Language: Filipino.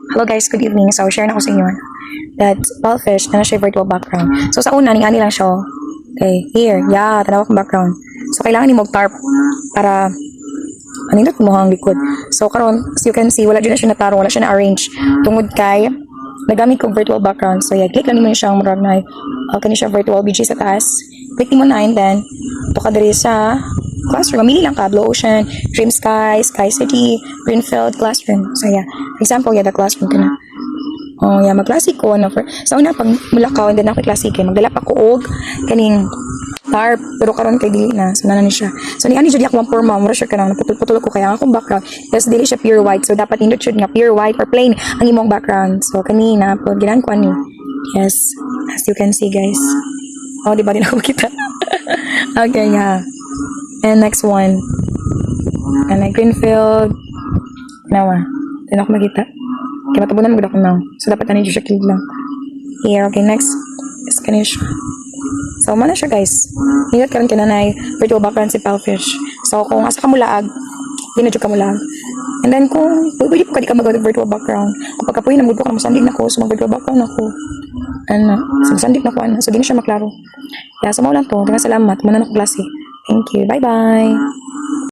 Hello guys, good evening. So, share na ko sa inyo that Ballfish na siya virtual background. So, sa una, ani lang siya. Okay, here. Yeah, tanawa kong background. So, kailangan ni mo tarp para anindot mo ang likod. So, karon as you can see, wala dyan na siya natarong, wala siya na-arrange. Tungod kay, nagamit kong virtual background. So, yeah, click lang mo siyang marag na kani siya virtual BG sa taas. Click mo na and then, ito ka diri sa classroom. Mamili lang ka, Blue Ocean, Dream Sky, Sky City, Greenfield, Classroom. So, yeah. Example, yeah, the classroom ka na. Oh, yeah, mag-classic ko. No, sa una, pag mulakaw, and then ako classic eh. Magdala pa ko og kaning tarp, pero karon kay dili na. So, nana ni siya. So, ni ani jud ako forma, mura siya kanang naputol-putol ko kaya akong background. Yes, dili siya pure white. So, dapat indot siya nga pure white or plain ang imong background. So, kanina, po, ginan ko ani. Yes, as you can see, guys. Oh, di ba din ako kita? Okay, yeah. And next one. And like Greenfield. Nawa. Hindi ako makita. Kaya matabunan mo ako now. So, dapat na siya kilig lang. Here, okay, next. Is kanina siya. So, mana siya, guys. Hingat ka rin kinanay. Virtual background si Ballfish. So, kung asa ka mulaag, hindi na ka mulaag. And then, kung pwede po ka di ka mag-virtual background. Kung pagkapuhin, namudo ka, masandig na ko. So, mag-virtual background ako. Ano, so, masandig na ko. So, di na siya maklaro. Kaya, sa mga lang to. Salamat. Muna na ko klase. Thank you. Bye-bye.